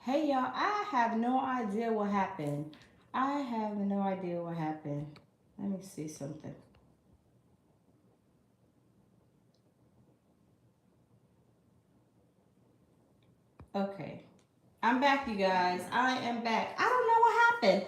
Hey y'all, I have no idea what happened. I have no idea what happened. Let me see something. Okay. I'm back, you guys. I am back. I don't know what happened.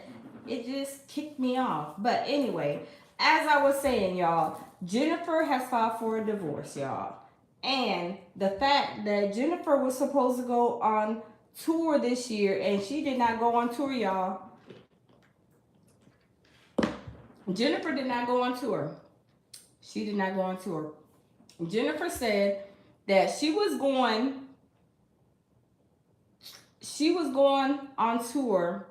It just kicked me off. But anyway, as I was saying, y'all, Jennifer has filed for a divorce, y'all. And the fact that Jennifer was supposed to go on tour this year and she did not go on tour, y'all. Jennifer did not go on tour. She did not go on tour. Jennifer said that she was going on tour.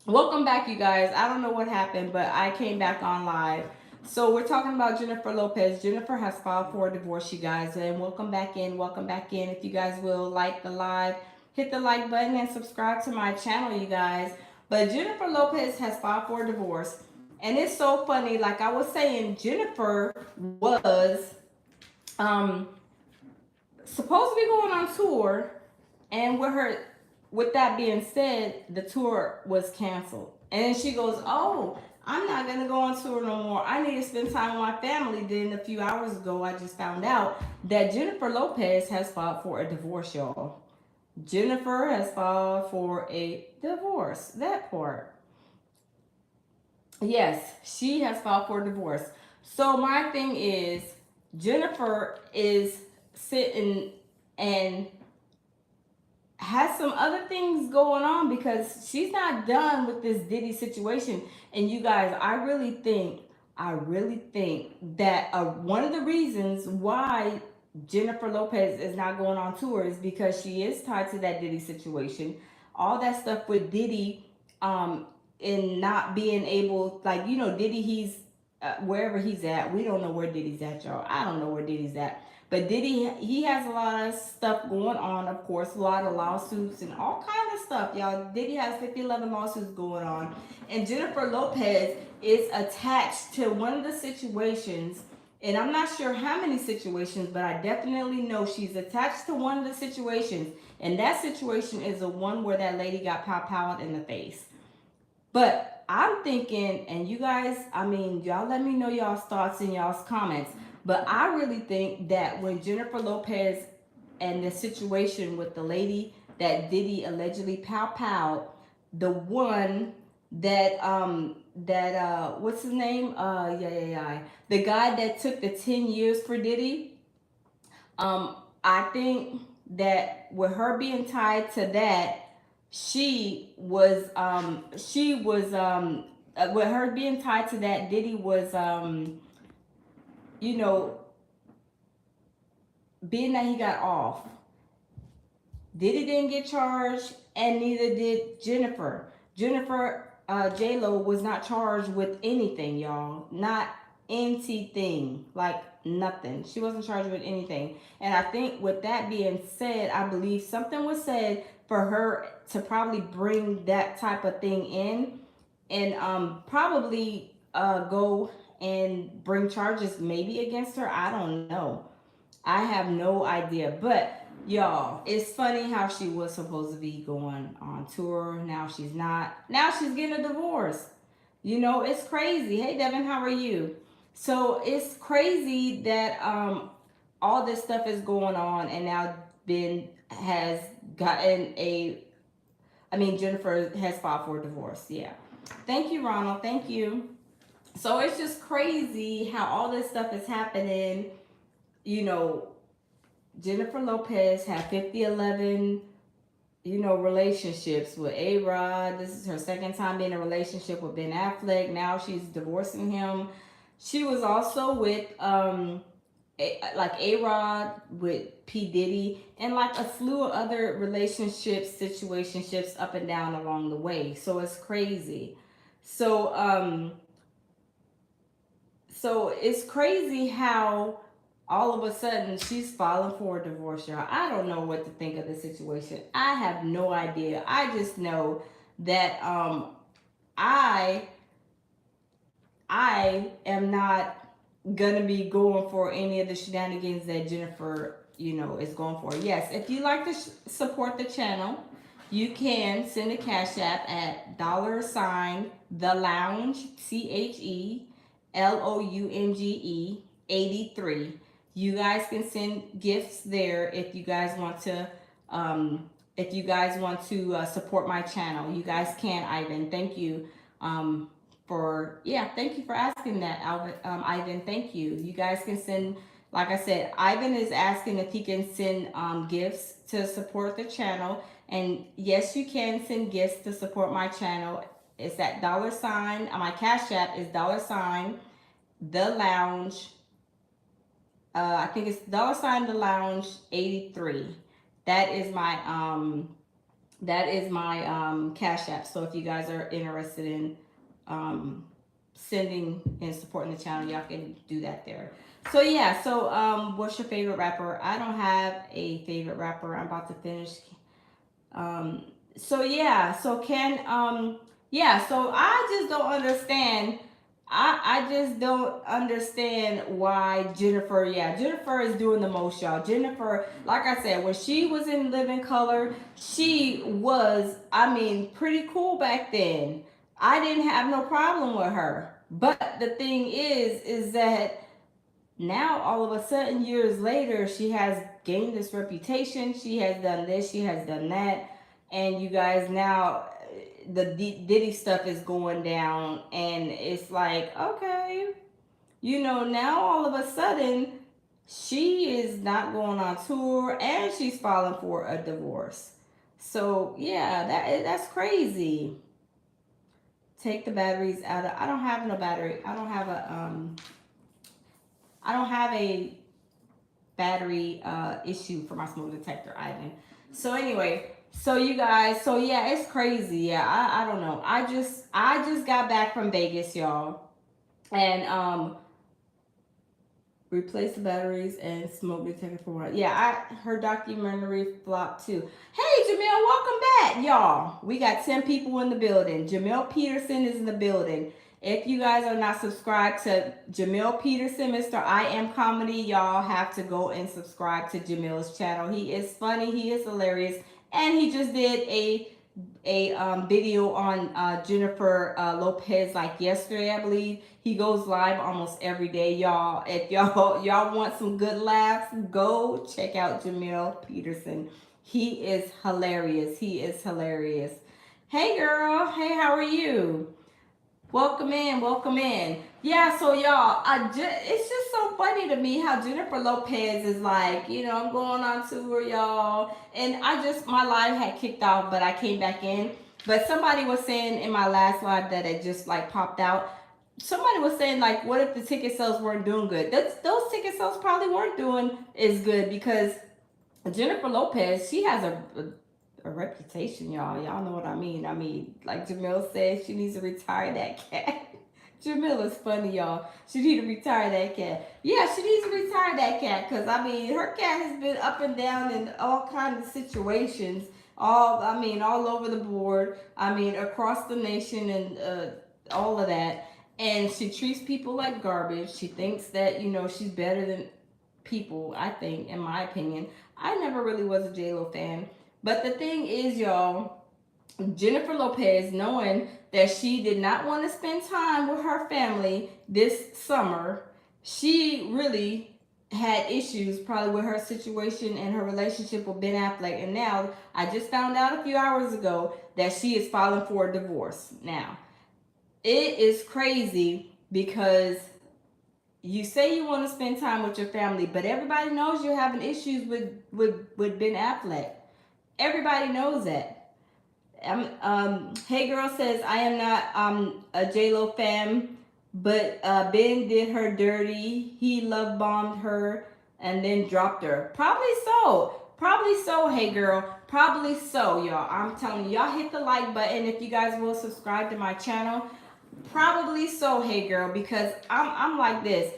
Welcome back, you guys. I don't know what happened, but I came back on live. So we're talking about Jennifer Lopez. Jennifer has filed for a divorce, you guys, and welcome back in. Welcome back in. If you guys will like the live, hit the like button and subscribe to my channel, you guys. But Jennifer Lopez has filed for a divorce, and it's so funny. Like I was saying, Jennifer was um supposed to be going on tour, and with that being said, the tour was canceled. And then she goes, "Oh, I'm not gonna go on tour no more. I need to spend time with my family." Then a few hours ago, I just found out that Jennifer Lopez has filed for a divorce, y'all. Jennifer has filed for a divorce. That part. Yes, she has filed for a divorce. So my thing is, Jennifer is sitting and has some other things going on because she's not done with this Diddy situation. And you guys, I really think that one of the reasons why Jennifer Lopez is not going on tour is because she is tied to that Diddy situation. All that stuff with Diddy, in not being able, like, Diddy, he's wherever he's at. We don't know where Diddy's at, y'all. I don't know where Diddy's at. But Diddy, he has a lot of stuff going on, of course, a lot of lawsuits and all kind of stuff, y'all. Diddy has 50, 11 lawsuits going on. And Jennifer Lopez is attached to one of the situations, and I'm not sure how many situations, but I definitely know she's attached to one of the situations. And that situation is the one where that lady got pow-powed in the face. But I'm thinking, and you guys, I mean, y'all let me know y'all's thoughts in y'all's comments. But I really think that when Jennifer Lopez and the situation with the lady that Diddy allegedly pow, the one that what's his name? The guy that took the 10 years for Diddy. I think that with her being tied to that, with her being tied to that, Diddy was you know being that he got off, Diddy didn't get charged, and neither did Jennifer. Jennifer J Lo was not charged with anything, y'all. Not anything, like nothing. She wasn't charged with anything. And I think with that being said, I believe something was said for her to probably bring that type of thing in, and probably go and bring charges maybe against her. I don't know. I have no idea. But y'all, it's funny how she was supposed to be going on tour. Now she's not. Now she's getting a divorce. It's crazy. Hey Devin, how are you? So it's crazy that all this stuff is going on, and now Ben has gotten a I mean Jennifer has filed for a divorce. Yeah. Thank you, Ronald. Thank you. So it's just crazy how all this stuff is happening. You know, Jennifer Lopez had 50, 11, relationships with A-Rod. This is her second time being in a relationship with Ben Affleck. Now she's divorcing him. She was also with like A-Rod, with P. Diddy, and like a slew of other relationships, situationships up and down along the way. So it's crazy. So so it's crazy how all of a sudden she's filing for a divorce, y'all. I don't know what to think of the situation. I have no idea. I just know that I I am not gonna be going for any of the shenanigans that Jennifer, is going for. Yes, if you like to support the channel, you can send a cash app at $ the lounge TheLounge 83. You guys can send gifts there if you guys want to. Support my channel. You guys can, Ivan. Thank you. Thank you for asking that, Alvin. Ivan, thank you. You guys can send, like I said, Ivan is asking if he can send gifts to support the channel. And yes, you can send gifts to support my channel. It's that $. My cash app is $ the lounge. I think it's $ the lounge 83. That is my cash app. So if you guys are interested in sending and supporting the channel, y'all can do that there. So yeah, what's your favorite rapper? I don't have a favorite rapper. I'm about to finish. So I just don't understand. I just don't understand why Jennifer is doing the most, y'all. Jennifer, like I said, when she was in Living Color, she was, pretty cool back then. I didn't have no problem with her. But the thing is that now all of a sudden, years later, she has gained this reputation. She has done this, she has done that. And you guys, now the Diddy stuff is going down, and it's like, okay, now all of a sudden she is not going on tour and she's filing for a divorce. So yeah, that's crazy. Take the batteries out of. I don't have no battery. I don't have a battery issue for my smoke detector, Ivan. So anyway, so you guys, so yeah, it's crazy. Yeah, I don't know. I just got back from Vegas, y'all, and replace the batteries and smoke detector for one. Yeah, her documentary flopped too. Hey, Jamil, welcome back, y'all. We got 10 people in the building. Jamil Peterson is in the building. If you guys are not subscribed to Jamil Peterson, Mr. I Am Comedy, y'all have to go and subscribe to Jamil's channel. He is funny, he is hilarious, and he just did a video on Jennifer Lopez like yesterday, I believe. He goes live almost every day, y'all. If y'all want some good laughs, go check out Jamil Peterson. He is hilarious. He is hilarious. Hey girl, hey, how are you? Welcome in, welcome in. Yeah, so y'all, it's just so funny to me how Jennifer Lopez is like, I'm going on tour, y'all. And my live had kicked off, but I came back in. But somebody was saying in my last live that it just like popped out. Somebody was saying like, what if the ticket sales weren't doing good? Those ticket sales probably weren't doing as good because Jennifer Lopez, she has a reputation, y'all. Y'all know what I mean. Like Jamil said, she needs to retire that cat. Jamil is funny, y'all. She needs to retire that cat. Yeah, she needs to retire that cat because her cat has been up and down in all kinds of situations. All over the board. Across the nation and all of that. And she treats people like garbage. She thinks that she's better than people. I think, in my opinion, I never really was a J-Lo fan. But the thing is, y'all, Jennifer Lopez, knowing that she did not want to spend time with her family this summer, she really had issues probably with her situation and her relationship with Ben Affleck. And now, I just found out a few hours ago that she is filing for a divorce. Now, it is crazy because you say you want to spend time with your family, but everybody knows you're having issues with Ben Affleck. Everybody knows that. Hey Girl says, I am not a J-Lo fan, but Ben did her dirty. He love bombed her and then dropped her. Probably so, Hey Girl. Probably so, y'all. I'm telling y'all hit the like button if you guys will subscribe to my channel. Probably so, Hey Girl, because I'm like this.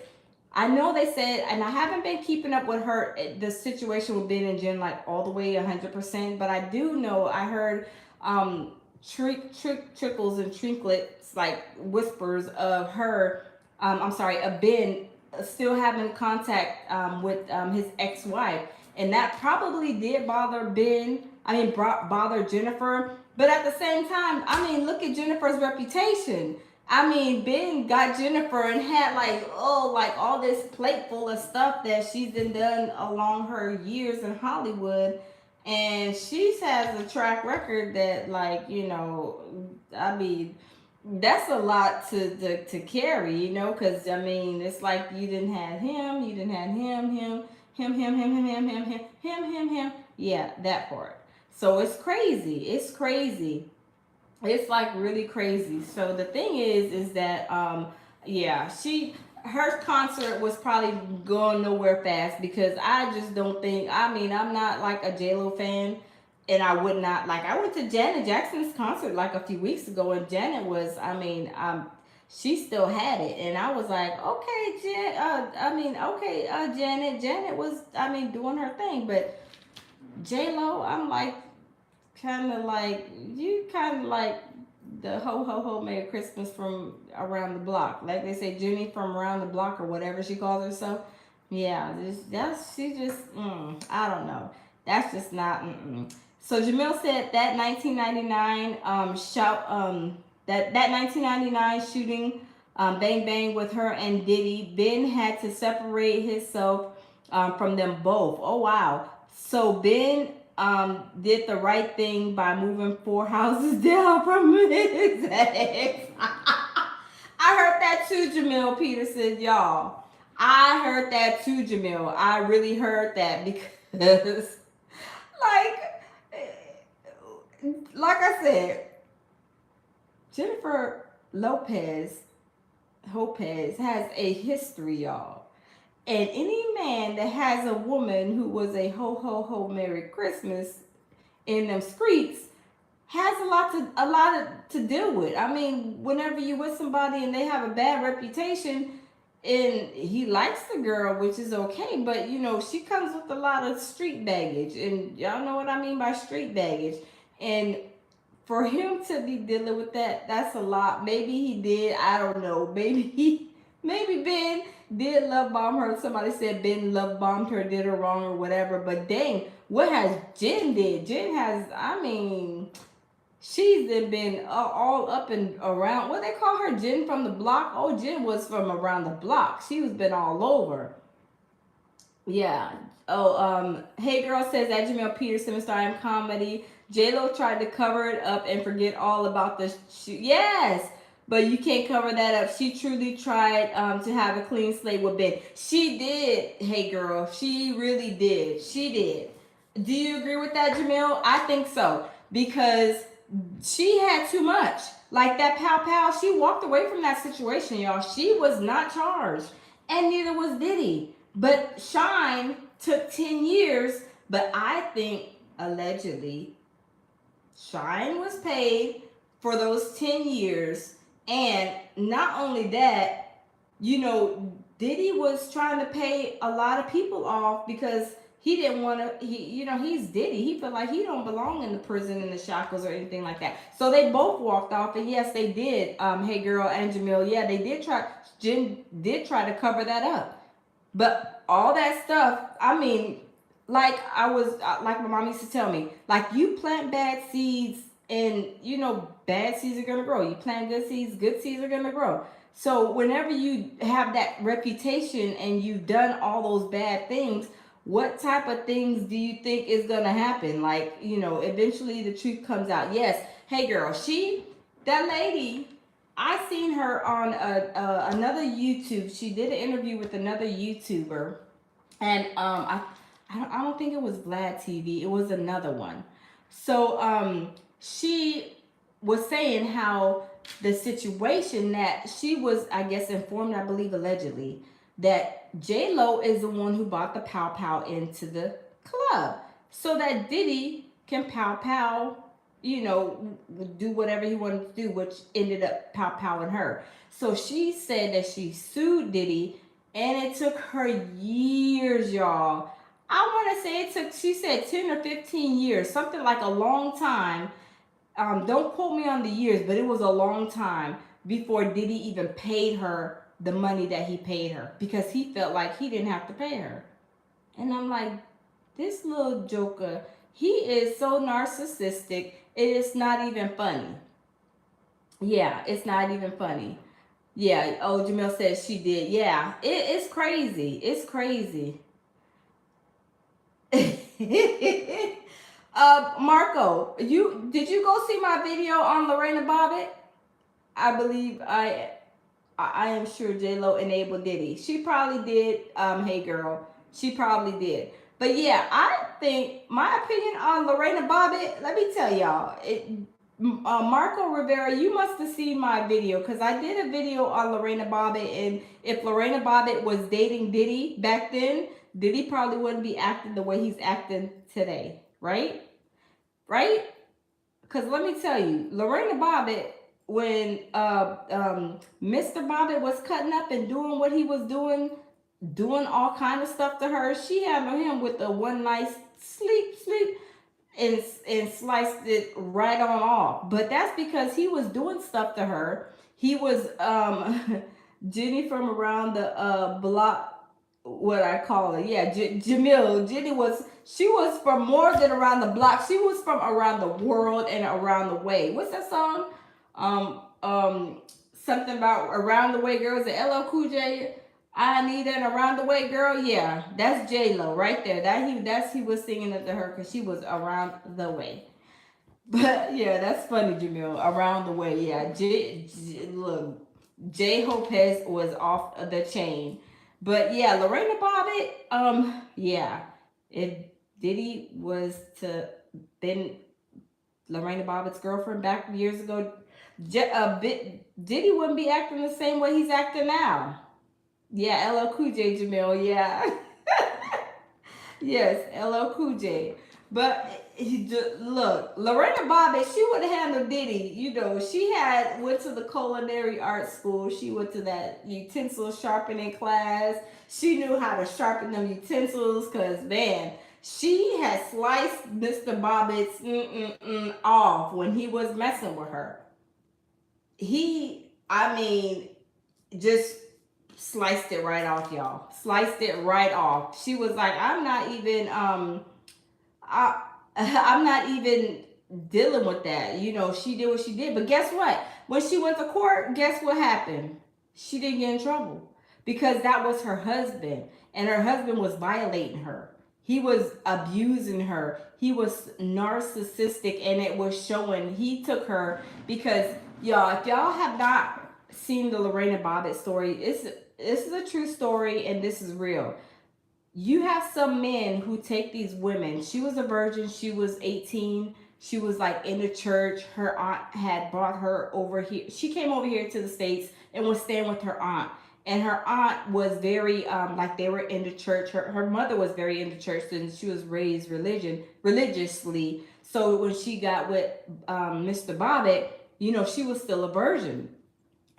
I know they said, and I haven't been keeping up with the situation with Ben and Jen like all the way 100%, but I do know I heard trickles and trinklets, like whispers of of Ben still having contact with his ex-wife. and that probably did bother Ben. I mean, bother Jennifer. But at the same time, I mean, look at Jennifer's reputation. I mean, Ben got Jennifer and had like all this plate full of stuff that she's been done along her years in Hollywood, and she's has a track record that, I mean, that's a lot to carry, because I mean, it's like you didn't have him, you didn't have him. Yeah, that part. So it's crazy. It's crazy. It's like really crazy. So the thing is that yeah, her concert was probably going nowhere fast, because I just don't think, I mean, I'm not like a J-Lo fan, and I would not, like, I went to Janet Jackson's concert like a few weeks ago, and Janet was, I mean, she still had it, and I was like, okay, Janet was, I mean, doing her thing. But J-Lo, I'm like, kind of like, you kind of like the ho ho ho Merry Christmas from around the block, like they say, Jenny from around the block, or whatever she calls herself. Yeah, that's she just I don't know. That's just not. So Jamil said that 1999 that 1999 shooting, bang bang with her and Diddy, Ben had to separate himself from them both. Oh wow. So Ben did the right thing by moving 4 houses down from his ex. I heard that too, Jamil Peterson, y'all. I heard that too, Jamil. I really heard that, because, like, like I said, Jennifer Lopez has a history, y'all. And any man that has a woman who was a ho ho ho Merry Christmas in them streets has a lot to deal with. I mean, whenever you with somebody and they have a bad reputation, and he likes the girl, which is okay, but she comes with a lot of street baggage, and y'all know what I mean by street baggage. And for him to be dealing with that, that's a lot. Maybe he did, I don't know. Maybe Ben did love bomb her. Somebody said Ben love bombed her, did her wrong or whatever. But dang, what has Jen did? Jen has, I mean, she's been all up and around. What they call her, Jen from the block? Oh, Jen was from around the block. She was been all over. Yeah. Oh, Hey Girl says that Jamil Peterson starring comedy. J-Lo tried to cover it up and forget all about the yes, but you can't cover that up. She truly tried to have a clean slate with Ben. She did, Hey Girl. She really did. She did. Do you agree with that, Jamil? I think so, because she had too much. Like that pow pow, she walked away from that situation, y'all. She was not charged, and neither was Diddy. But Shine took 10 years, but I think allegedly Shine was paid for those 10 years. And not only that, Diddy was trying to pay a lot of people off, because he didn't want to, he's Diddy. He felt like he don't belong in the prison, in the shackles, or anything like that. So they both walked off, and yes, they did. Hey Girl and Jamil, yeah, they did try, Jen did try to cover that up. But all that stuff, I mean, like my mom used to tell me, like, you plant bad seeds, and bad seeds are gonna grow. You plant good seeds are gonna grow. So whenever you have that reputation and you've done all those bad things, what type of things do you think is gonna happen? Like, eventually the truth comes out. Yes, Hey Girl, that lady, I seen her on another YouTube. She did an interview with another YouTuber, and I don't think it was Vlad TV. It was another one. So she was saying how the situation that she was, I guess, informed, I believe allegedly, that J-Lo is the one who bought the pow pow into the club, so that Diddy can pow pow, do whatever he wanted to do, which ended up pow powing her. So she said that she sued Diddy, and it took her years, y'all. I want to say it took, she said 10 or 15 years, something like a long time. Don't quote me on the years, but it was a long time before Diddy even paid her the money that he paid her, because he felt like he didn't have to pay her. And I'm like, This little joker, he is so narcissistic. It is not even funny. Yeah, it's not even funny. Yeah. Oh, Jamil says she did. Yeah, it's crazy. It's crazy. Marco, did you go see my video on Lorena Bobbitt? I believe I am sure J Lo enabled Diddy. She probably did. Hey girl, she probably did. But yeah, I think my opinion on Lorena Bobbitt. Let me tell y'all, Marco Rivera, you must have seen my video because I did a video on Lorena Bobbitt, and if Lorena Bobbitt was dating Diddy back then, Diddy probably wouldn't be acting the way he's acting today, right? Right? Because let me tell you, Lorena Bobbitt, when Mr. Bobbitt was cutting up and doing what he was doing all kind of stuff to her, she handled him with a one nice sleep, and sliced it right on off. But that's because he was doing stuff to her. He was Jenny from around the block, what I call it. Yeah, Jamil. Jenny was, she was from more than around the block. She was from around the world and around the way. What's that song? Something about around the way girls. The LL Cool J. I need an around the way girl. Yeah, that's J Lo right there. He was singing it to her because she was around the way. But yeah, that's funny, Jamil. Around the way, yeah. Look, J Lopez was off the chain. But yeah, Lorena Bobbitt, yeah, if Diddy was to been Lorena Bobbitt's girlfriend back years ago, Diddy wouldn't be acting the same way he's acting now. Yeah, LL Cool J, Jamil, yeah. Yes, LL Cool J. But look, Lorena Bobbitt, she would have handled Diddy. You know, she went to the culinary art school. She went to that utensil sharpening class. She knew how to sharpen them utensils. Cause man, she had sliced Mr. Bobbitt's off when he was messing with her. I mean, just sliced it right off, y'all. Sliced it right off. She was like, I'm not even I I'm not even dealing with that. You know, she did what she did. But guess what? When she went to court, guess what happened? She didn't get in trouble because that was her husband, and her husband was violating her. He was abusing her. He was narcissistic, and it was showing. He took her because y'all, if y'all have not seen the Lorena Bobbitt story, this is a true story, and this is real. You have some men who take these women. She was a virgin. She was 18. She was like in the church. Her aunt had brought her over here. She came over here to the States and was staying with her aunt. And her aunt was very, like they were in the church. Her mother was very in the church, and she was raised religiously. So when she got with Mr. Bobbitt, you know, she was still a virgin.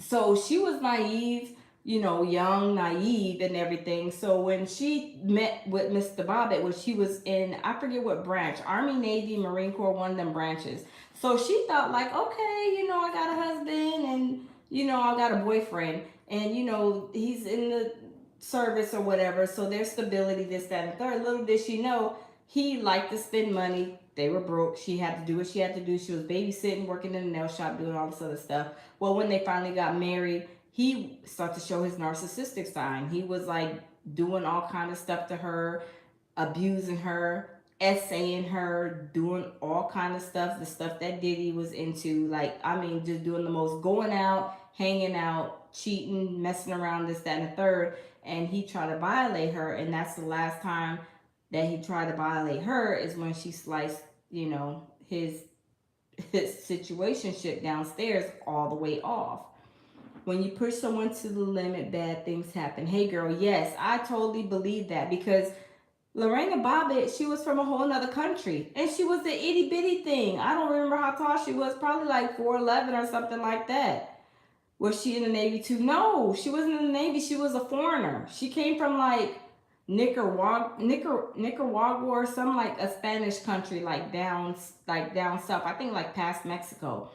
So she was naive, you know, young, naive, and everything. So when she met with Mr. Bobbitt, when she was in, I forget what branch, Army, Navy, Marine Corps, one of them branches. So she thought like, okay, you know, I got a husband, and, you know, I got a boyfriend, and, you know, he's in the service or whatever. So there's stability, this, that, and third. Little did she know, he liked to spend money. They were broke. She had to do what she had to do. She was babysitting, working in the nail shop, doing all this other stuff. Well, when they finally got married, he started to show his narcissistic side. He was like doing all kind of stuff to her, abusing her, essaying her, doing all kind of stuff, the stuff that Diddy was into. Like, I mean, just doing the most, going out, hanging out, cheating, messing around, this, that, and the third. And he tried to violate her, and that's the last time that he tried to violate her, is when she sliced, you know, his situationship downstairs all the way off. When you push someone to the limit, bad things happen. Hey girl, yes, I totally believe that, because Lorena Bobbitt, she was from a whole nother country, and she was the itty bitty thing. I don't remember how tall she was, probably like 4'11" or something like that. Was she in the Navy too? No, she wasn't in the Navy. She was a foreigner. She came from like Nicaragua or some like a Spanish country, like down south. I think like past Mexico.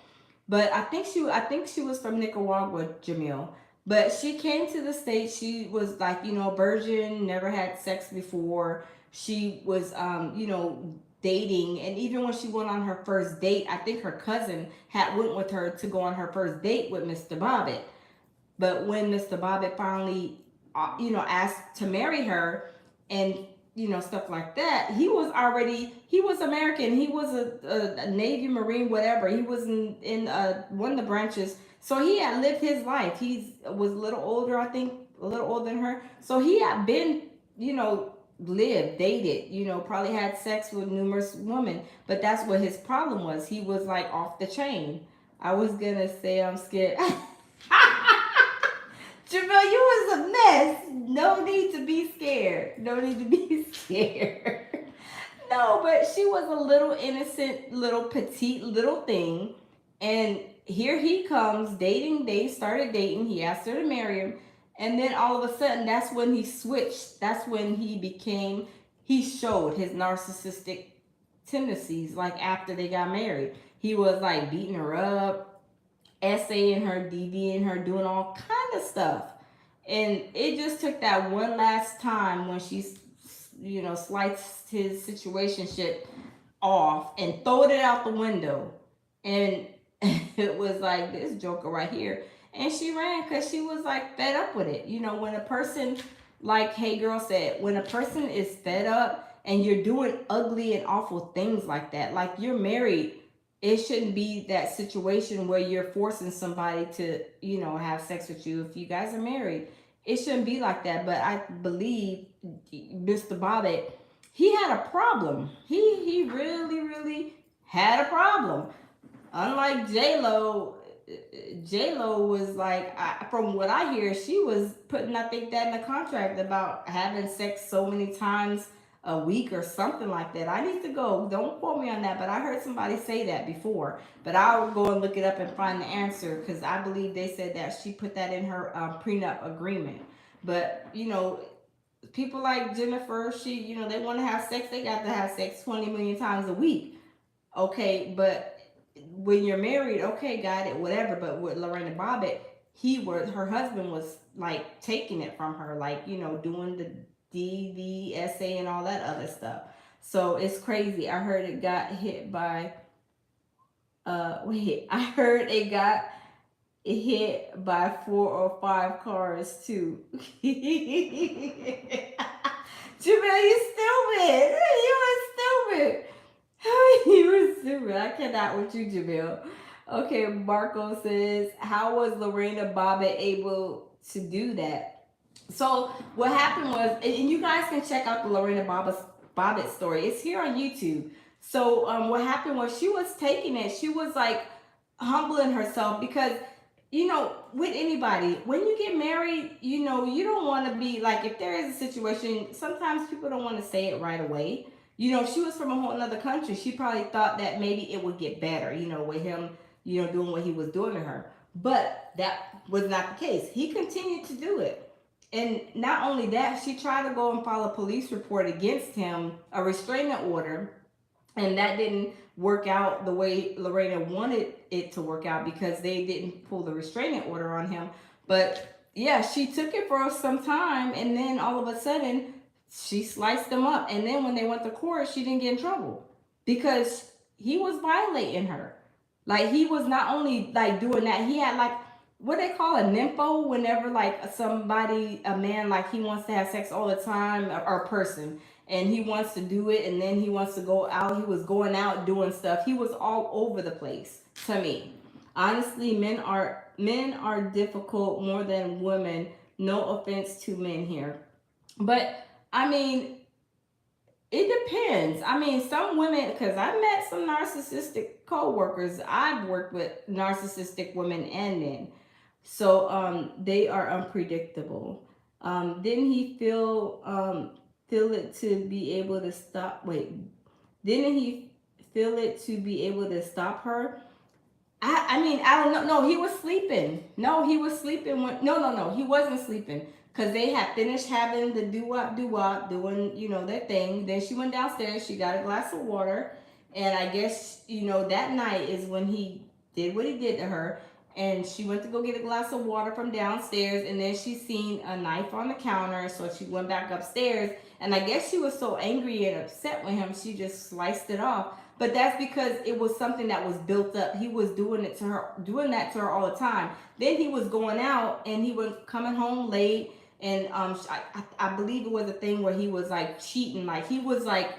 But I think she was from Nicaragua, Jamil. But she came to the States. She was like, you know, virgin, never had sex before. she was, dating. And even when she went on her first date, I think her cousin had went with her to go on her first date with Mr. Bobbitt. But when Mr. Bobbitt finally, asked to marry her, and stuff like that, he was American. He was a Navy Marine, whatever. He was in one of the branches. So he had lived his life. He was a little older, I think, a little older than her. So he had been, lived, dated, probably had sex with numerous women. But that's what his problem was. He was like off the chain. I was gonna say I'm scared. Jamel, you was a mess. No need to be scared. No need to be scared. No, but she was a little innocent, little petite little thing. And here he comes dating. They started dating. He asked her to marry him. And then all of a sudden, that's when he switched. That's when he showed his narcissistic tendencies. Like after they got married, he was like beating her up, essaying her, DVing her, doing all kind of stuff. And it just took that one last time when she, sliced his situationship off and throwed it out the window. And it was like this joker right here. And she ran because she was like fed up with it. When a person, like Hey Girl said, when a person is fed up and you're doing ugly and awful things like that, like you're married, it shouldn't be that situation where you're forcing somebody to, have sex with you if you guys are married. It shouldn't be like that. But I believe Mr. Bobbitt, he had a problem. He really, really had a problem. Unlike J-Lo was like, from what I hear, she was putting, I think, that in the contract about having sex so many times a week or something like that. I need to go. Don't quote me on that, but I heard somebody say that before. But I'll go and look it up and find the answer because I believe they said that she put that in her prenup agreement. But, people like Jennifer, they want to have sex. They got to have sex 20 million times a week. Okay, but when you're married, okay, got it, whatever. But with Lorena Bobbitt, her husband was like taking it from her, like, doing the DVSA and all that other stuff. So it's crazy. I heard it got hit by I heard it got hit by 4 or 5 cars too. Jamel, you stupid. You were stupid. You were stupid. I cannot with you, Jamel. Okay, Marco says, how was Lorena Bobbitt able to do that? So what happened was, and you guys can check out the Lorena Bobbitt story. It's here on YouTube. So what happened was she was taking it. She was like humbling herself because, with anybody, when you get married, you don't want to be like, if there is a situation, sometimes people don't want to say it right away. If she was from a whole other country, she probably thought that maybe it would get better, with him, doing what he was doing to her. But that was not the case. He continued to do it. And not only that, she tried to go and file a police report against him, a restraining order, and that didn't work out the way Lorena wanted it to work out because they didn't pull the restraining order on him. But yeah, she took it for some time, and then all of a sudden, she sliced him up. And then when they went to court, she didn't get in trouble because he was violating her. Like, he was not only like doing that, he had like what they call a nympho, whenever like a man, like he wants to have sex all the time, or a person, and he wants to do it, and then he wants to go out. He was going out doing stuff. He was all over the place to me. Honestly, men are difficult more than women. No offense to men here, but I mean, it depends. I mean, some women, because I met some narcissistic co-workers. I've worked with narcissistic women and men. So they are unpredictable. Didn't he feel it to be able to stop? Wait, didn't he feel it to be able to stop her? I mean, I don't know. No, he was sleeping. No, he was sleeping when. No, he wasn't sleeping. Because they had finished having the doo-wop, doing, their thing. Then she went downstairs. She got a glass of water. And I guess, that night is when he did what he did to her. and she went to go get a glass of water from downstairs, and then she seen a knife on the counter, so she went back upstairs, and I guess she was so angry and upset with him, she just sliced it off. But that's because it was something that was built up. He was doing that to her all the time. Then he was going out, and he was coming home late, and I believe it was a thing where he was like cheating, like he was like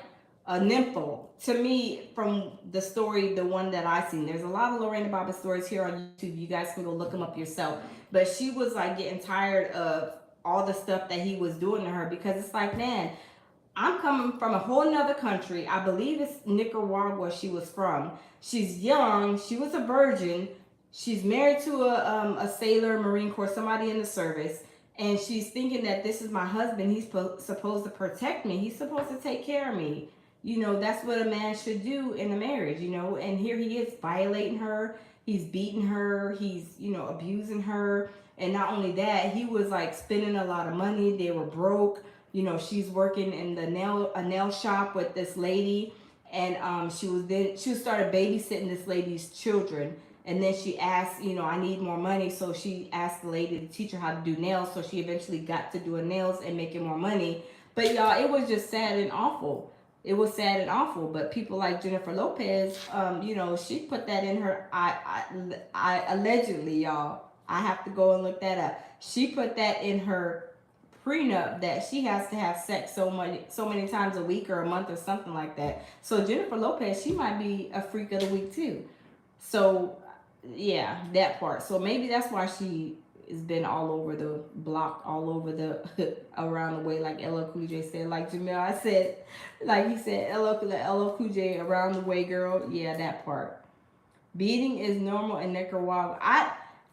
a nympho to me from the story, the one that I seen. There's a lot of Lorena Bobbitt stories here on YouTube. You guys can go look them up yourself. But she was like getting tired of all the stuff that he was doing to her, because it's like, man, I'm coming from a whole nother country. I believe it's Nicaragua she was from. She's young. She was a virgin. She's married to a sailor, Marine Corps, somebody in the service. And she's thinking that this is my husband. He's supposed to protect me. He's supposed to take care of me. You know, that's what a man should do in a marriage, you know. And here he is violating her. He's beating her. He's, you know, abusing her. And not only that, he was like spending a lot of money. They were broke. You know, she's working in a nail shop with this lady, and she started babysitting this lady's children. And then she asked, you know, I need more money, so she asked the lady to teach her how to do nails. So she eventually got to doing nails and making more money. But y'all, it was just sad and awful. It was sad and awful. But people like Jennifer Lopez, you know, she put that in her. I allegedly, y'all. I have to go and look that up. She put that in her prenup that she has to have sex so many times a week or a month or something like that. So Jennifer Lopez, she might be a freak of the week too. So yeah, that part. So maybe that's why she has been all over the block, all over the around the way, like LL Cool J said, like Jamil, I said, like he said, LL Cool J, around the way, girl. Yeah, that part. Beating is normal in Nicaragua.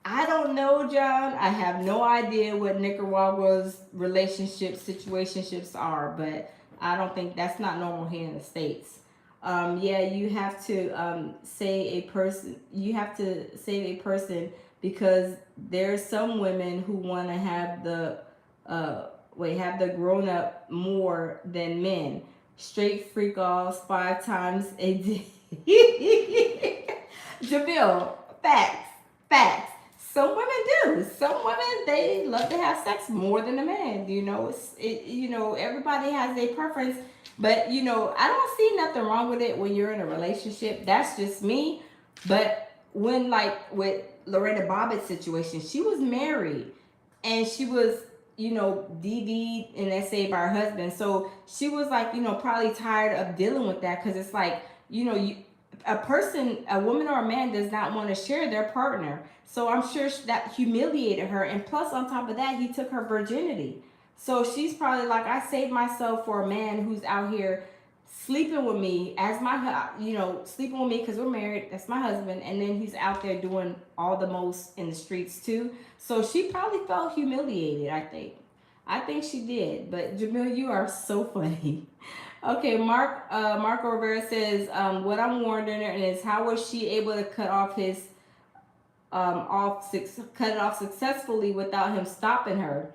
I don't know, John. I have no idea what Nicaragua's situationships are, but I don't think that's not normal here in the States. Yeah, you have to say a person. You have to save a person, because there's some women who want to have have the grown up more than men. Straight freak offs 5 times a day. Jamil, facts. Some women do. Some women, they love to have sex more than a man. You know, you know, everybody has a preference. But, you know, I don't see nothing wrong with it when you're in a relationship. That's just me. But when, like, with Lorena Bobbitt's situation, she was married. And she was, you know, DV'd and SA by her husband. So she was, like, you know, probably tired of dealing with that. Because it's like, you know, a woman or a man does not want to share their partner. So I'm sure that humiliated her. And plus, on top of that, he took her virginity. So she's probably like, I saved myself for a man who's out here sleeping with me as my, you know, sleeping with me because we're married. That's my husband. And then he's out there doing all the most in the streets too. So she probably felt humiliated, I think. I think she did. But Jamil, you are so funny. Okay, Marco Rivera says, what I'm wondering is, how was she able to cut it off successfully without him stopping her?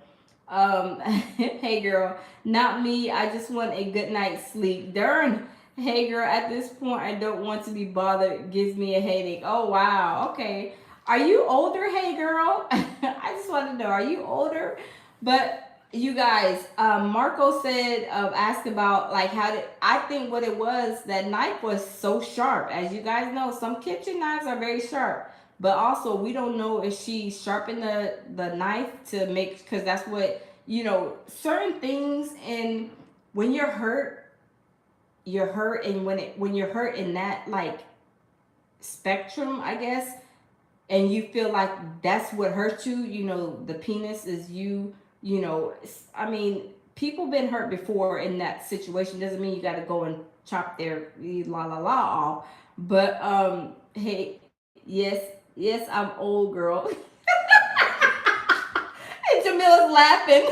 Hey girl, not me. I just want a good night's sleep. Darn. Hey girl, at this point, I don't want to be bothered. It gives me a headache. Oh wow. Okay. Are you older? Hey girl. I just want to know, are you older? But you guys, Marco said, asked about like I think what it was, that knife was so sharp. As you guys know, some kitchen knives are very sharp. But also, we don't know if she sharpened the knife to make, because that's what, you know, certain things. And when you're hurt, and when you're hurt in that like spectrum, I guess, and you feel like that's what hurt you, you know, the penis is you know, I mean, people been hurt before in that situation. Doesn't mean you got to go and chop their la la la off. But hey, yes, I'm old, girl. And Jamila's laughing.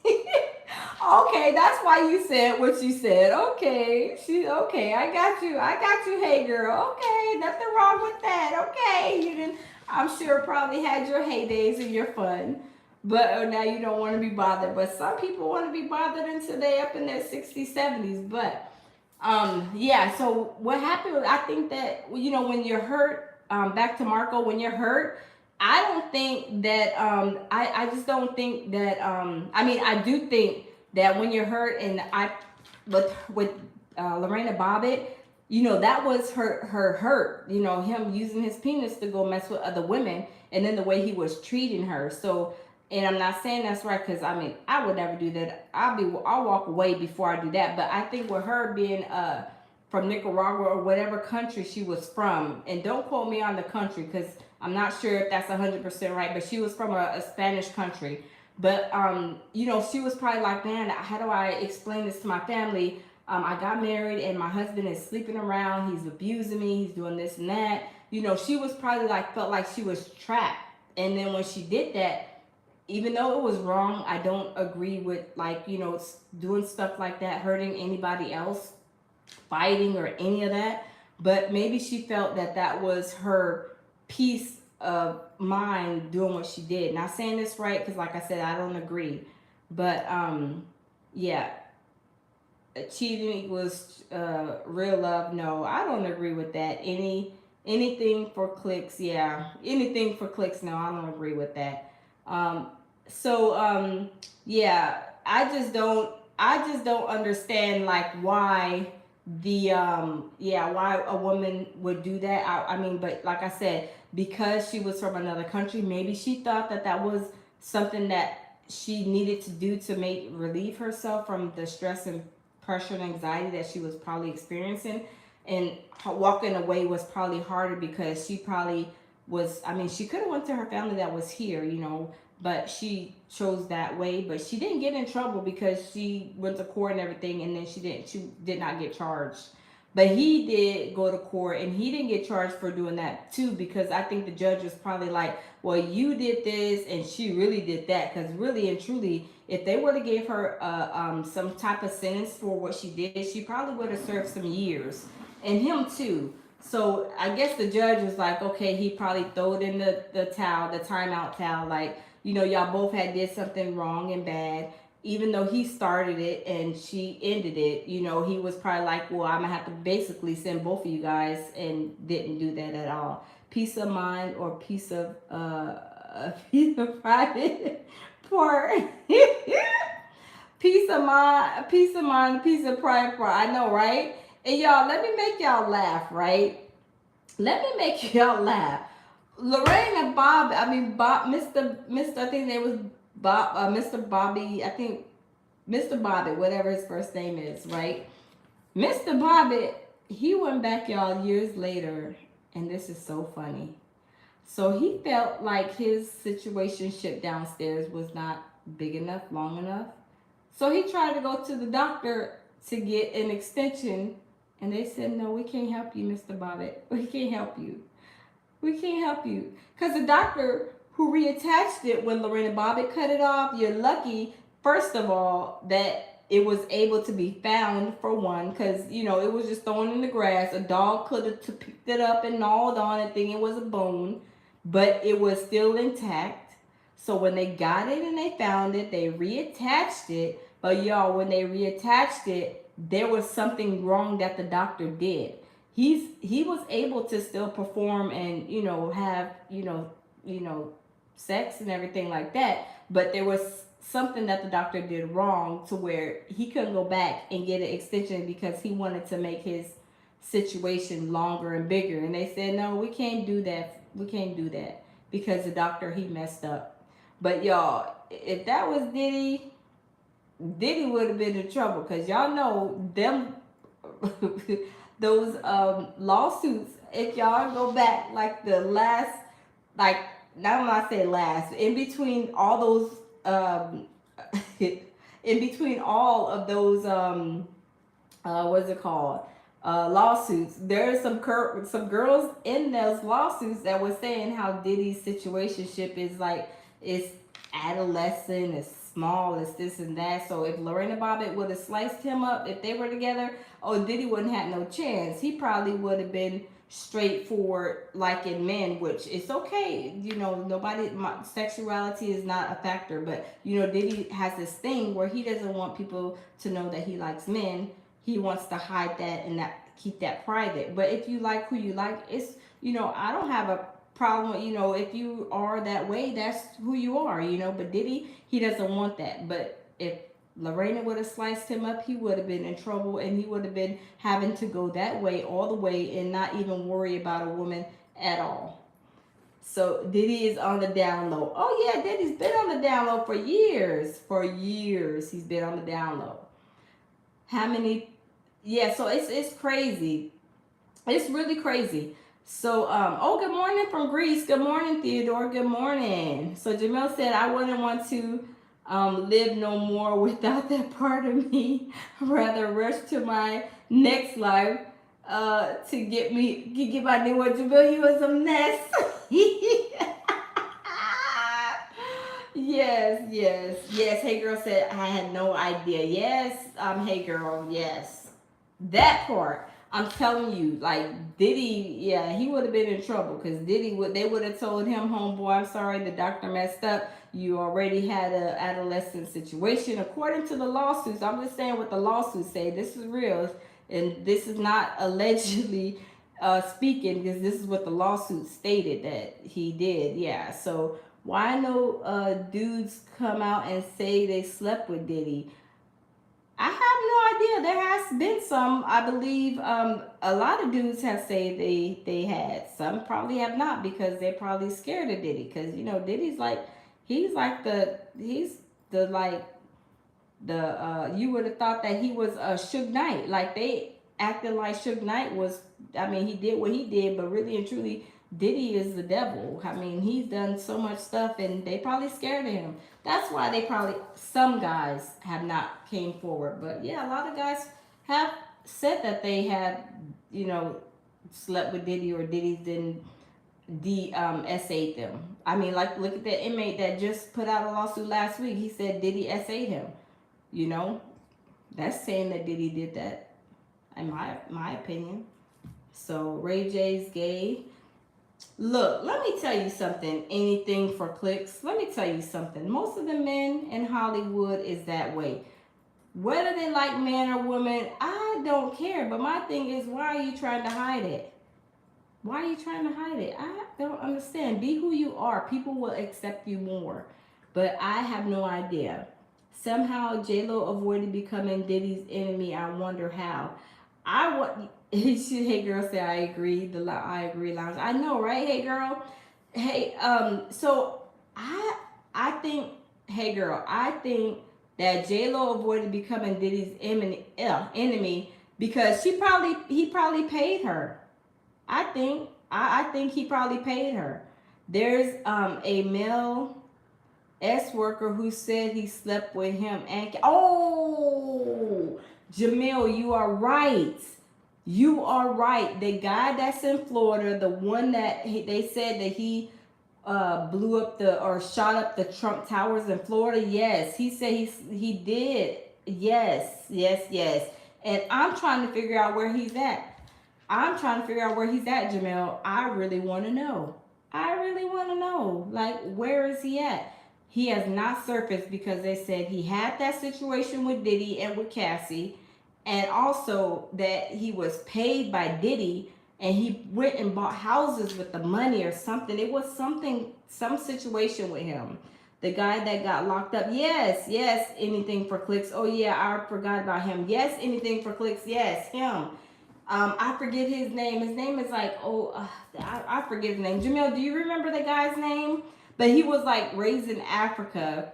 Okay, that's why you said what you said. Okay, okay. I got you. Hey, girl. Okay, nothing wrong with that. Okay, you didn't. I'm sure probably had your heydays and your fun, but now you don't want to be bothered. But some people want to be bothered until they up in their 60s, 70s. But yeah. So what happened? I think that, you know, when you're hurt, back to Marco, when you're hurt, I don't think that I just don't think that I mean I do think that when you're hurt and I with Lorena Bobbitt, you know, that was her hurt, you know, him using his penis to go mess with other women, and then the way he was treating her. So, and I'm not saying that's right, because I mean I would never do that. I'll walk away before I do that. But I think with her being from Nicaragua or whatever country she was from, and don't quote me on the country because I'm not sure if that's 100% right, but she was from a Spanish country. But you know, she was probably like, man, how do I explain this to my family? I got married and my husband is sleeping around. He's abusing me. He's doing this and that. You know, she was probably like, felt like she was trapped. And then when she did that, even though it was wrong, I don't agree with, like, you know, doing stuff like that, hurting anybody else, fighting or any of that. But maybe she felt that that was her peace of mind doing what she did. Not saying this right, because like I said, I don't agree. But yeah, cheating equals real love. No, I don't agree with that. Anything for clicks, yeah. Anything for clicks, no, I don't agree with that. So yeah, I just don't understand, like, why why a woman would do that. I mean, but like I said, because she was from another country, maybe she thought that that was something that she needed to do to make relieve herself from the stress and pressure and anxiety that she was probably experiencing. And walking away was probably harder because she probably was, I mean, she could have went to her family that was here, you know, but she chose that way. But she didn't get in trouble because she went to court and everything, and then she did not get charged. But he did go to court and he didn't get charged for doing that too, because I think the judge was probably like, well, you did this and she really did that. Because really and truly, if they would have gave her some type of sentence for what she did, she probably would have served some years, and him too. So I guess the judge was like, okay, he probably threw it in the towel, the timeout towel, like, you know, y'all both had did something wrong and bad. Even though he started it and she ended it, you know, he was probably like, well, I'm gonna have to basically send both of you guys, and didn't do that at all. Peace of mind or piece of a piece of private part. Peace of mind, peace of mind, peace of private part. I know, right? And y'all, let me make y'all laugh, right? Let me make y'all laugh. Lorraine and Bob, I mean Bob, Mr. I think they was Bob, Mr. Bobby, I think Mr. Bobbitt, whatever his first name is, right? Mr. Bobbitt, he went back, y'all, years later, and this is so funny. So he felt like his situationship downstairs was not big enough, long enough. So he tried to go to the doctor to get an extension, and they said, no, we can't help you, Mr. Bobbitt. We can't help you. We can't help you. Because the doctor who reattached it when Lorena Bobbitt cut it off, you're lucky, first of all, that it was able to be found, for one, because, you know, it was just thrown in the grass. A dog could have picked it up and gnawed on it, thinking it was a bone, but it was still intact. So when they got it and they found it, they reattached it. But y'all, when they reattached it, there was something wrong that the doctor did. He was able to still perform and, you know, have, sex and everything like that, but there was something that the doctor did wrong to where he couldn't go back and get an extension because he wanted to make his situation longer and bigger, and they said, no, we can't do that. We can't do that because the doctor, he messed up. But y'all, if that was Diddy would have been in trouble, because y'all know them those lawsuits. If y'all go back, like the last, like, now when I say last, in between all those in between all of those what's it called, lawsuits, there's some girls in those lawsuits that were saying how Diddy's situationship is like, it's adolescent, it's small, it's this and that. So if Lorena Bobbitt would have sliced him up, if they were together, oh, Diddy wouldn't have no chance. He probably would have been straightforward, like in men, which is okay. You know, sexuality is not a factor, but, you know, Diddy has this thing where he doesn't want people to know that he likes men. He wants to hide that and keep that private. But if you like who you like, it's, you know, I don't have a problem, you know, if you are that way, that's who you are, you know. But Diddy, he doesn't want that. But if Lorena would have sliced him up, he would have been in trouble, and he would have been having to go that way all the way and not even worry about a woman at all. So Diddy is on the down low. Oh yeah, Diddy's been on the down low for years. For years, he's been on the down low. How many? Yeah, so it's crazy. It's really crazy. So oh, good morning from Greece. Good morning, Theodore. Good morning. So Jamil said, I wouldn't want to live no more without that part of me. Rather rush to my next life to get my new one. Jamil, you was a mess. Yes, yes, yes. Hey girl said I had no idea. Yes, hey girl, yes. That part, I'm telling you, like Diddy, yeah, he would have been in trouble because Diddy would they would have told him, homeboy, I'm sorry, the doctor messed up. You already had a adolescent situation according to the lawsuits. I'm just saying what the lawsuits say. This is real, and this is not allegedly speaking because this is what the lawsuit stated that he did. Yeah, so why no dudes come out and say they slept with Diddy? I have no idea. There has been some. I believe a lot of dudes have said they had. Some probably have not because they're probably scared of Diddy. Because you know Diddy's like he's the like the you would have thought that he was Suge Knight. Like they acted like Suge Knight was. I mean, he did what he did, but really and truly, Diddy is the devil. I mean, he's done so much stuff, and they probably scared of him. That's why they probably some guys have not came forward, but yeah, a lot of guys have said that they had, you know, slept with Diddy or Diddy didn't SA'd them. I mean, like look at that inmate that just put out a lawsuit last week. He said Diddy SA'd him. You know, that's saying that Diddy did that, in my opinion. So Ray J's gay. Look, let me tell you something. Anything for clicks. Let me tell you something. Most of the men in Hollywood is that way. Whether they like man or woman, I don't care. But my thing is, why are you trying to hide it? Why are you trying to hide it? I don't understand. Be who you are. People will accept you more. But I have no idea. Somehow J-Lo avoided becoming Diddy's enemy. I wonder how. I want. Hey girl, say I agree. I agree lounge. I know, right? Hey girl. Hey, so I think. Hey girl, I think that J Lo avoided becoming Diddy's enemy because he probably paid her. I think he probably paid her. There's a male worker who said he slept with him and oh, Jamil, you are right. You are right. The guy that's in Florida, the one that they said that he blew up or shot up the Trump Towers in Florida. Yes, he said he did. Yes, yes, yes. And I'm trying to figure out where he's at. I'm trying to figure out where he's at, Jamel. I really want to know. I really want to know. Like, where is he at? He has not surfaced because they said he had that situation with Diddy and with Cassie, and also that he was paid by Diddy and he went and bought houses with the money or something. It was some situation with him. The guy that got locked up. Yes, yes, anything for clicks. Oh yeah, I forgot about him. Yes, anything for clicks. Yes, him. I forget his name. His name is like, I forget his name. Jamil, do you remember the guy's name? But he was like raised in Africa.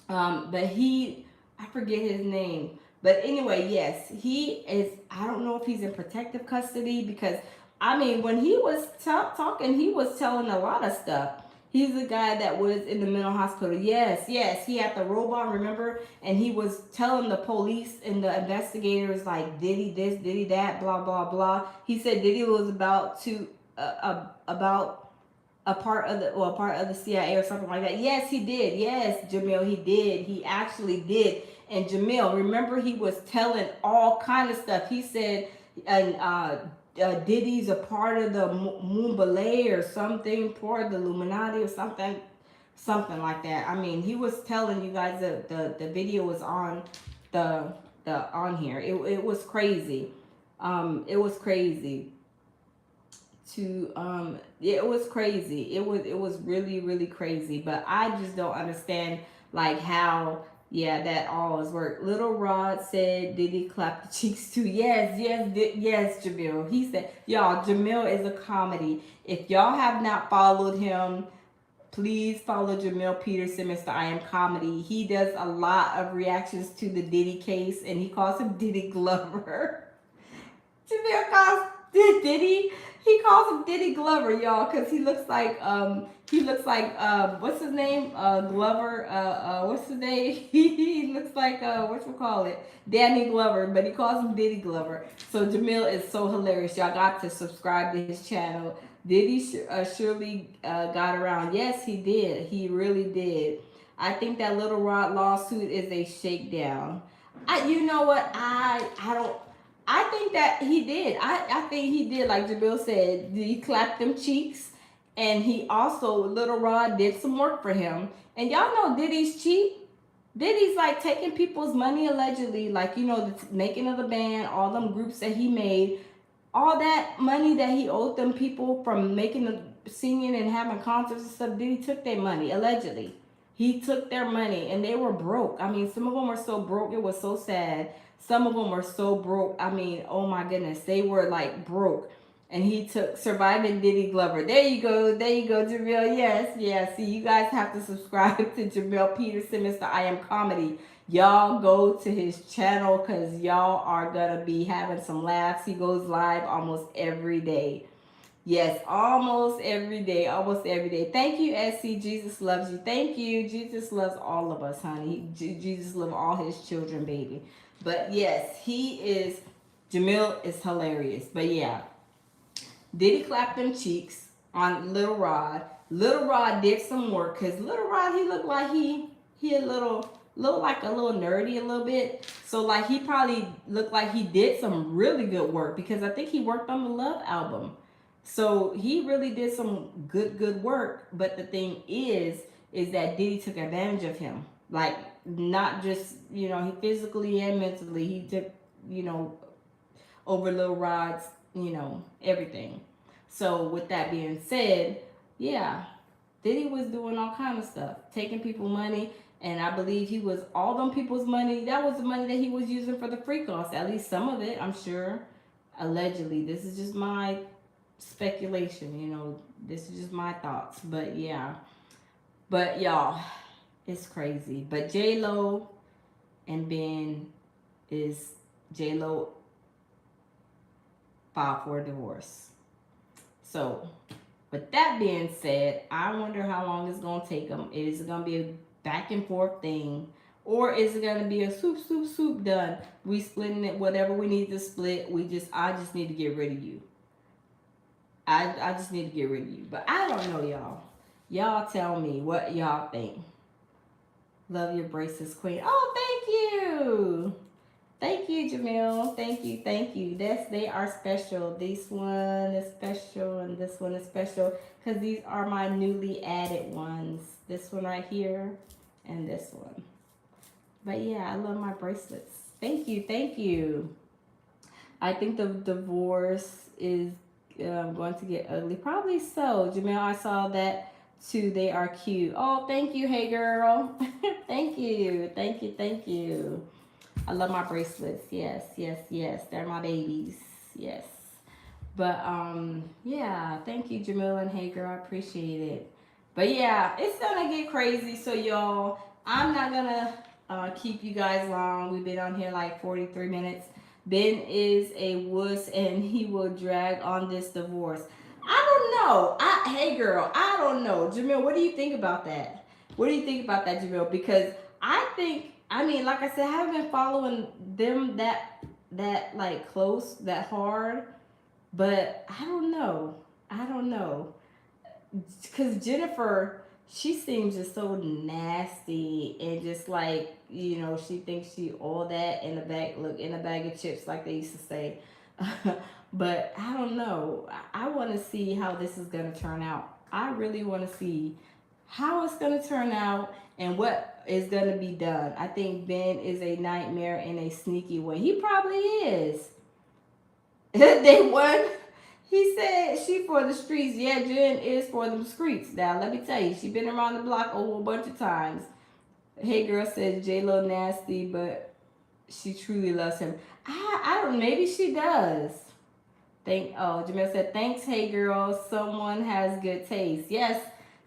But I forget his name. But anyway, yes, he is. I don't know if he's in protective custody because, I mean, when he was talking, he was telling a lot of stuff. He's the guy that was in the mental hospital. Yes, yes, he had the robot, remember? And he was telling the police and the investigators, like, Diddy this, Diddy that, blah, blah, blah. He said Diddy was about a part of the CIA or something like that. Yes, he did. Yes, Jamil, he did. He actually did. And Jamil, remember, he was telling all kind of stuff. He said, and Diddy's a part of the Mumbai or something, part of the Illuminati or something like that. I mean, he was telling you guys that the video was on the on here. It was crazy. It was crazy. to it was crazy. It was really really crazy. But I just don't understand like how that all is work. Little Rod said, "Did he clap the cheeks too?" Yes, yes, yes, Jamil. He said, "Y'all, Jamil is a comedy. If y'all have not followed him, please follow Jamil Peterson, Mr. I Am Comedy. He does a lot of reactions to the Diddy case, and he calls him Diddy Glover." Jamil calls Diddy. He calls him Diddy Glover, y'all, because he looks like what's his name? Glover. What's his name? He looks like what you call it? Danny Glover, but he calls him Diddy Glover. So Jamil is so hilarious. Y'all got to subscribe to his channel. Diddy surely got around. Yes, he did. He really did. I think that Little Rod lawsuit is a shakedown. You know what? I don't. I think that he did. I think he did, like Jamil said. He clapped them cheeks, and he also Little Rod did some work for him. And y'all know Diddy's cheap. Diddy's like taking people's money allegedly, like the making of the band, all them groups that he made, all that money that he owed them people from making the singing and having concerts and stuff. Diddy took their money allegedly. He took their money, and they were broke. I mean, some of them were so broke it was so sad. Some of them were so broke. I mean, oh my goodness, they were like broke. And he took Surviving Diddy Glover. There you go, Jamil. Yes, yes. See, you guys have to subscribe to Jamil Peterson, Mr. I Am Comedy. Y'all go to his channel because y'all are gonna be having some laughs. He goes live almost every day. Yes, almost every day. Almost every day. Thank you, SC. Jesus loves you. Thank you. Jesus loves all of us, honey. Jesus loves all his children, baby. But yes, Jamil is hilarious. But yeah, Diddy clapped them cheeks on Little Rod. Little Rod did some work because Little Rod, he looked like he a little like a little nerdy a little bit. So like he probably looked like he did some really good work because I think he worked on the Love album. So he really did some good work. But the thing is that Diddy took advantage of him. Like not just, he physically and mentally, he took, over Lil Rod's, everything. So with that being said, yeah, Diddy was doing all kind of stuff, taking people money, and I believe he was all them people's money. That was the money that he was using for the freak offs. At least some of it, I'm sure. Allegedly, this is just my speculation. This is just my thoughts. But yeah, but y'all, it's crazy. But J-Lo and Ben J-Lo filed for a divorce. So, with that being said, I wonder how long it's going to take them. Is it going to be a back and forth thing? Or is it going to be a soup done? We splitting it, whatever we need to split. I just need to get rid of you. I just need to get rid of you. But I don't know, y'all. Y'all tell me what y'all think. Love your braces, queen. Oh, thank you. Thank you, Jamil. Thank you. They are special. This one is special and this one is special because these are my newly added ones. This one right here and this one. But yeah, I love my bracelets. Thank you. I think the divorce is going to get ugly. Probably so. Jamil, I saw that too. They are cute. Oh, thank you. Hey, girl. Thank you. I love my bracelets. Yes. They're my babies. Yes. But yeah, thank you, Jamil and Hey Girl. I appreciate it. But yeah, it's gonna get crazy. So y'all, I'm not gonna keep you guys long. We've been on here like 43 minutes. Ben is a wuss and he will drag on this divorce. I don't know. Hey girl, I don't know. Jamil, what do you think about that? What do you think about that, Jamil? Because I mean, like I said, I haven't been following them that like close, that hard. But I don't know. Because Jennifer, she seems just so nasty and just like, she thinks she all that in a bag of chips, like they used to say. But I don't know. I want to see how this is going to turn out. I really want to see how it's going to turn out and what is going to be done. I think Ben is a nightmare in a sneaky way. He probably is. They won. He said she for the streets. Yeah, Jen is for them streets. Now let me tell you, she been around the block a whole bunch of times. Hey girl says J Lo nasty, but she truly loves him. I don't. Maybe she does. Jamil said thanks. Hey girl, someone has good taste. Yes,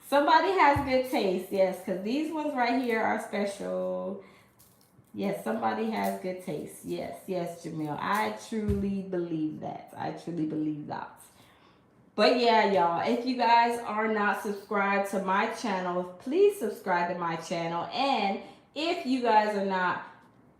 somebody has good taste. Yes, because these ones right here are special. Yes, somebody has good taste. Yes, yes, Jamil. I truly believe that. I truly believe that. But yeah, y'all, if you guys are not subscribed to my channel, please subscribe to my channel. And if you guys are not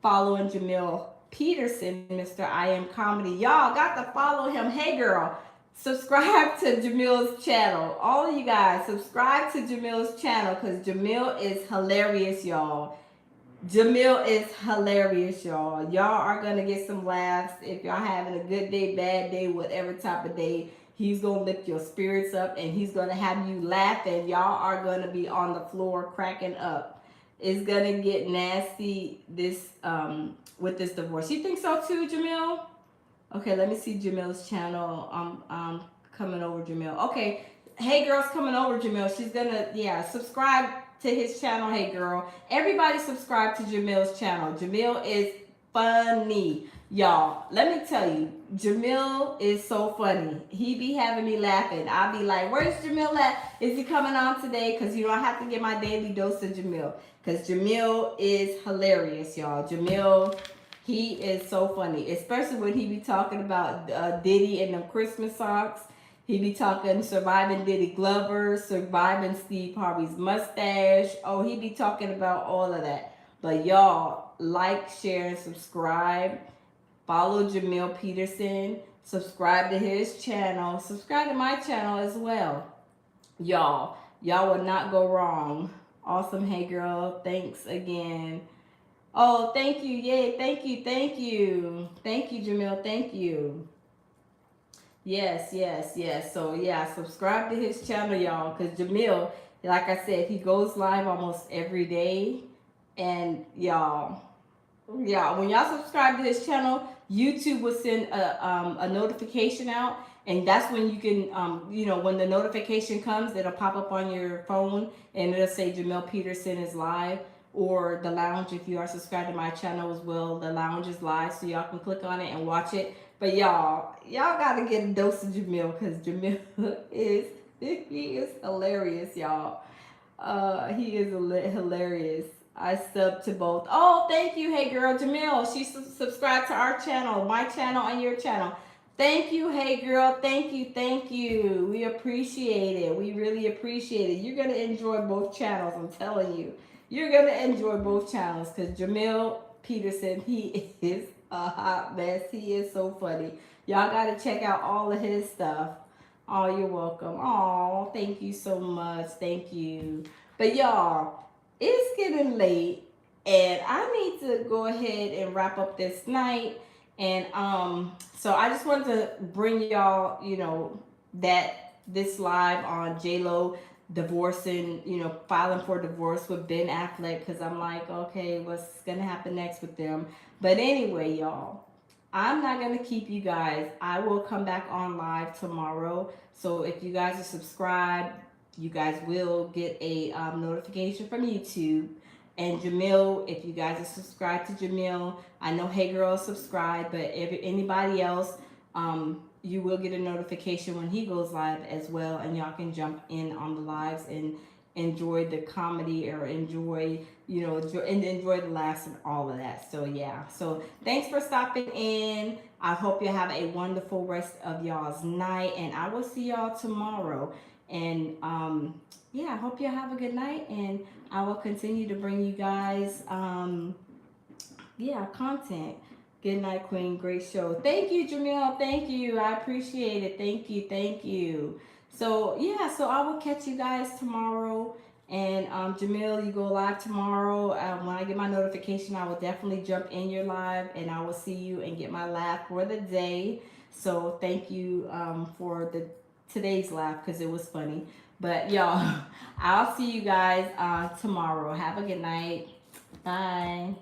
following Jamil Peterson, Mr. I Am Comedy, y'all got to follow him. Hey, girl, subscribe to Jamil's channel. All of you guys, subscribe to Jamil's channel because Jamil is hilarious, y'all. Jamil is hilarious, y'all. Y'all are gonna get some laughs if y'all having a good day, bad day, whatever type of day. He's gonna lift your spirits up and he's gonna have you laughing. Y'all are gonna be on the floor cracking up. It's gonna get nasty with this divorce. You think so too, Jamil? Okay, let me see Jamil's channel. Coming over, Jamil. Okay, hey girl's coming over, Jamil. She's gonna subscribe to his channel. Hey girl, everybody subscribe to Jamil's channel. Jamil is funny, y'all. Let me tell you, Jamil is so funny. He be having me laughing. I'll be like, "Where's Jamil at? Is he coming on today?" Because you know I have to get my daily dose of Jamil. Because Jamil is hilarious, y'all. Jamil. He is so funny, especially when he be talking about Diddy and them Christmas socks. He be talking surviving Diddy Glover, surviving Steve Harvey's mustache. Oh, he be talking about all of that. But y'all, like, share, and subscribe. Follow Jamil Peterson. Subscribe to his channel. Subscribe to my channel as well. Y'all will not go wrong. Awesome. Hey, girl. Thanks again. Oh, thank you. Yay. Thank you. Thank you. Thank you, Jamil. Thank you. Yes, yes, yes. So, yeah, subscribe to his channel, y'all. Because Jamil, like I said, he goes live almost every day. And, y'all, when y'all subscribe to his channel, YouTube will send a notification out. And that's when you can, when the notification comes, it'll pop up on your phone. And it'll say Jamil Peterson is live. Or the lounge, if you are subscribed to my channel as well, the lounge is live, so y'all can click on it and watch it. But y'all gotta get a dose of Jamil because Jamil he is hilarious, y'all. He is hilarious. I sub to both. Oh, thank you, hey girl, Jamil. She subscribed to our channel, my channel, and your channel. Thank you, hey girl. Thank you, thank you. We appreciate it. We really appreciate it. You're gonna enjoy both channels. I'm telling you. You're going to enjoy both channels because Jamil Peterson, he is a hot mess. He is so funny. Y'all got to check out all of his stuff. Oh, you're welcome. Oh, thank you so much. Thank you. But y'all, it's getting late and I need to go ahead and wrap up this night. And so I just wanted to bring y'all, that this live on J-Lo divorcing, filing for divorce with Ben Affleck because I'm like, okay, what's gonna happen next with them? But anyway, y'all, I'm not gonna keep you guys. I will come back on live tomorrow. So if you guys are subscribed, you guys will get a notification from YouTube. And Jamil, if you guys are subscribed to Jamil, I know Hey Girl is subscribed, but anybody else, you will get a notification when he goes live as well, and y'all can jump in on the lives and enjoy the comedy or enjoy the laughs and all of that. So yeah, so thanks for stopping in. I hope you have a wonderful rest of y'all's night, and I will see y'all tomorrow. And I hope you have a good night, and I will continue to bring you guys content. Good night, Queen. Great show. Thank you, Jamil. Thank you. I appreciate it. Thank you. Thank you. So, so I will catch you guys tomorrow. And Jamil, you go live tomorrow. When I get my notification, I will definitely jump in your live and I will see you and get my laugh for the day. So, thank you for today's laugh because it was funny. But, y'all, I'll see you guys tomorrow. Have a good night. Bye.